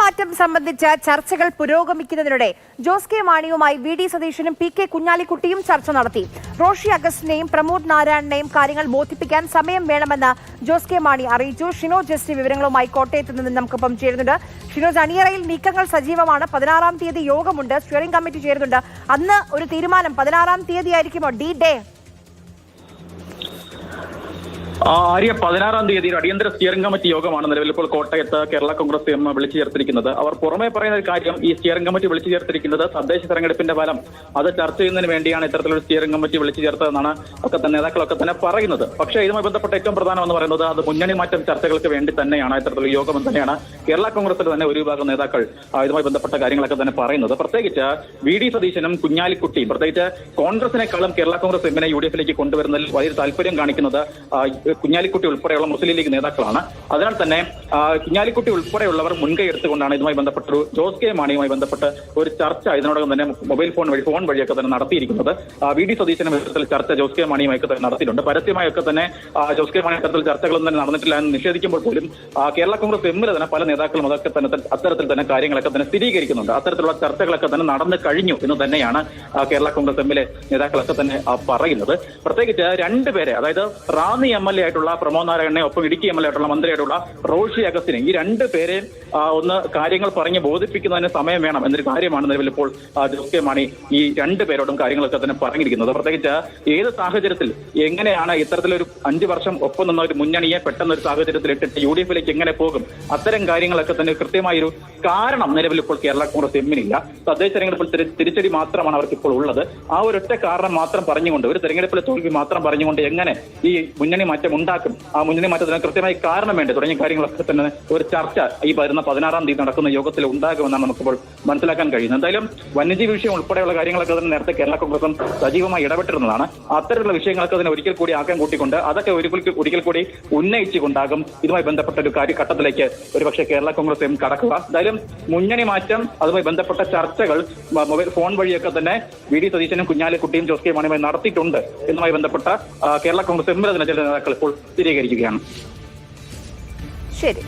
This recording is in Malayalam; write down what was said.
മാറ്റം സംബന്ധിച്ച ചർച്ചകൾ പുരോഗമിക്കുന്നതിനിടെ ജോസ് കെ മാണിയുമായി വി.ഡി. സതീശനും പി.കെ. കുഞ്ഞാലിക്കുട്ടിയും ചർച്ച നടത്തി. റോഷി അഗസ്റ്റിനെയും പ്രമോദ് നാരായണനെയും കാര്യങ്ങൾ ബോധിപ്പിക്കാൻ സമയം വേണമെന്ന് ജോസ് കെ മാണി അറിയിച്ചു. ഷിനോ ജസ്റ്റി വിവരങ്ങളുമായി കോട്ടയത്ത് നിന്ന് നമുക്കൊപ്പം ചേരുന്നുണ്ട്. ഷിനോജ്, അണിയറയിൽ നീക്കങ്ങൾ സജീവമാണ്. 16-ാം തീയതി യോഗമുണ്ട്, സ്റ്റിയറിംഗ് കമ്മിറ്റി ചേരുന്നുണ്ട്. അന്ന് ഒരു തീരുമാനം 16-ാം തീയതി ആയിരിക്കുമോ ഡേ? ആര്യ, 16-ാം തീയതി അടിയന്തര സ്റ്റിയറിംഗ് കമ്മിറ്റി യോഗമാണ് നിലവിൽ ഇപ്പോൾ കോട്ടയത്ത് കേരള കോൺഗ്രസ് എം വിളിച്ചു ചേർത്തിരിക്കുന്നത്. അവർ പുറമെ പറയുന്ന ഒരു കാര്യം, ഈ സ്റ്റിയറിംഗ് കമ്മിറ്റി വിളിച്ചു ചേർത്തിരിക്കുന്നത് തദ്ദേശ തെരഞ്ഞെടുപ്പിന്റെ ഫലം അത് ചർച്ച ചെയ്യുന്നതിന് വേണ്ടിയാണ് ഇത്തരത്തിലൊരു സ്റ്റിയറിംഗ് കമ്മിറ്റി വിളിച്ചു ചേർത്തതെന്നാണ് നേതാക്കളൊക്കെ തന്നെ പറയുന്നത്. പക്ഷേ ഇതുമായി ബന്ധപ്പെട്ട ഏറ്റവും പ്രധാനം എന്ന് പറയുന്നത് അത് മുന്നണി മാറ്റം ചർച്ചകൾക്ക് വേണ്ടി തന്നെയാണ് ഇത്തരത്തിലുള്ള യോഗം തന്നെയാണ് കേരള കോൺഗ്രസിൽ തന്നെ ഒരു വിഭാഗം നേതാക്കൾ ഇതുമായി ബന്ധപ്പെട്ട കാര്യങ്ങളൊക്കെ തന്നെ പറയുന്നത്. പ്രത്യേകിച്ച് വി.ഡി. സതീശനും കുഞ്ഞാലിക്കുട്ടിയും, പ്രത്യേകിച്ച് കോൺഗ്രസിനേക്കാളും കേരള കോൺഗ്രസ് എമ്മിനെ യു.ഡി.എഫിലേക്ക് കൊണ്ടുവരുന്നതിൽ വലിയ താല്പര്യം കാണിക്കുന്നത് കുഞ്ഞാലിക്കുട്ടി ഉൾപ്പെടെയുള്ള മുസ്ലിം ലീഗ് നേതാക്കളാണ്. അതിനാൽ തന്നെ കുഞ്ഞാലിക്കുട്ടി ഉൾപ്പെടെയുള്ളവർ മുൻകൈ എടുത്തുകൊണ്ടാണ് ഇതുമായി ബന്ധപ്പെട്ടൊരു ജോസ് കെ മാണിയുമായി ബന്ധപ്പെട്ട് ഒരു ചർച്ച ഇതിനോടകം തന്നെ മൊബൈൽ ഫോൺ വഴിയൊക്കെ തന്നെ നടത്തിയിരിക്കുന്നത്. വി.ഡി. സതീശനും ഇത്തരത്തിൽ ചർച്ച ജോസ് കെ മാണിയുമൊക്കെ തന്നെ നടത്തിയിട്ടുണ്ട്. പരസ്യമായൊക്കെ തന്നെ ജോസ് കെ മാണി ഇത്തരത്തിൽ ചർച്ചകളൊന്നും തന്നെ നടന്നിട്ടില്ല എന്ന് നിഷേധിക്കുമ്പോൾ പോലും കേരള കോൺഗ്രസ് എമ്മിൽ തന്നെ പല നേതാക്കളും അതൊക്കെ തന്നെ അത്തരത്തിൽ തന്നെ കാര്യങ്ങളൊക്കെ തന്നെ സ്ഥിരീകരിക്കുന്നുണ്ട്. അത്തരത്തിലുള്ള ചർച്ചകളൊക്കെ തന്നെ നടന്നു കഴിഞ്ഞു എന്ന് തന്നെയാണ് കേരള കോൺഗ്രസ് എമ്മിലെ നേതാക്കളൊക്കെ തന്നെ പറയുന്നത്. പ്രത്യേകിച്ച് രണ്ടുപേരെ, അതായത് റാന്നി എം.എൽ.എ ആയിട്ടുള്ള പ്രമോദ് നാരായണനെ, ഒപ്പം ഇടുക്കി എം.എൽ.എ ആയിട്ടുള്ള മന്ത്രിയായിട്ടുള്ള റോഷി അഗസ്റ്റിനെ, ഈ രണ്ട് പേരെ ഒന്ന് കാര്യങ്ങൾ പറഞ്ഞ് ബോധിപ്പിക്കുന്നതിന് സമയം വേണം എന്നൊരു കാര്യമാണ് നിലവിൽ ഇപ്പോൾ ജോസ് കെ മാണി ഈ രണ്ടു പേരോടും കാര്യങ്ങളൊക്കെ തന്നെ പറഞ്ഞിരിക്കുന്നത്. പ്രത്യേകിച്ച് ഏത് സാഹചര്യത്തിൽ എങ്ങനെയാണ് ഇത്തരത്തിലൊരു 5 വർഷം ഒപ്പം നിന്ന ഒരു മുന്നണിയെ പെട്ടെന്ന് ഒരു സാഹചര്യത്തിൽ ഇട്ടിട്ട് യു.ഡി.എഫിലേക്ക് എങ്ങനെ പോകും, അത്തരം കാര്യങ്ങളൊക്കെ തന്നെ കൃത്യമായൊരു കാരണം നിലവിൽ ഇപ്പോൾ കേരള കോൺഗ്രസ് എമ്മിനില്ല. തദ്ദേശ തെരഞ്ഞെടുപ്പിൽ തിരിച്ചടി മാത്രമാണ് അവർക്ക് ഇപ്പോൾ ഉള്ളത്. ആ ഒരൊറ്റ കാരണം മാത്രം പറഞ്ഞുകൊണ്ട്, ഒരു തെരഞ്ഞെടുപ്പിലെ തോൽവി മാത്രം പറഞ്ഞുകൊണ്ട് എങ്ങനെ ഈ മുന്നണി മാറ്റം ഉണ്ടാക്കും, ആ മുന്നണി മാറ്റത്തിന് കൃത്യമായി കാരണം വേണ്ടത് തുടങ്ങിയ കാര്യങ്ങളൊക്കെ തന്നെ ഒരു ചർച്ച ഈ വരുന്ന 16-ാം തീയതി നടക്കുന്ന യോഗത്തിൽ ഉണ്ടാകുമെന്നാണ് നമുക്കിപ്പോൾ മനസ്സിലാക്കാൻ കഴിയുന്നത്. എന്തായാലും വന്യജീവി വിഷയം ഉൾപ്പെടെയുള്ള കാര്യങ്ങളൊക്കെ തന്നെ നേരത്തെ കേരള കോൺഗ്രസും സജീവമായി ഇടപെട്ടിരുന്നതാണ്. അത്തരത്തിലുള്ള വിഷയങ്ങളൊക്കെ തന്നെ ഒരിക്കൽ കൂടി ആക്കാൻ കൂട്ടിക്കൊണ്ട് അതൊക്കെ ഒരിക്കൽ കൂടി ഉന്നയിച്ചുകൊണ്ടാകും ഇതുമായി ബന്ധപ്പെട്ട ഒരു ഘട്ടത്തിലേക്ക് ഒരുപക്ഷെ കേരള കോൺഗ്രസ് എം കടക്കുക. എന്തായാലും മുന്നണി മാറ്റം, അതുമായി ബന്ധപ്പെട്ട ചർച്ചകൾ മൊബൈൽ ഫോൺ വഴിയൊക്കെ തന്നെ വി.ഡി. സതീശനും കുഞ്ഞാലിക്കുട്ടിയും ജോസ് കെ മാണിയുമായി നടത്തിയിട്ടുണ്ട് എന്നുമായി ബന്ധപ്പെട്ട കേരള കോൺഗ്രസ് എമ്മിലെ ചില നേതാക്കൾ ഇപ്പോൾ സ്ഥിരീകരിക്കുകയാണ്. ശരി.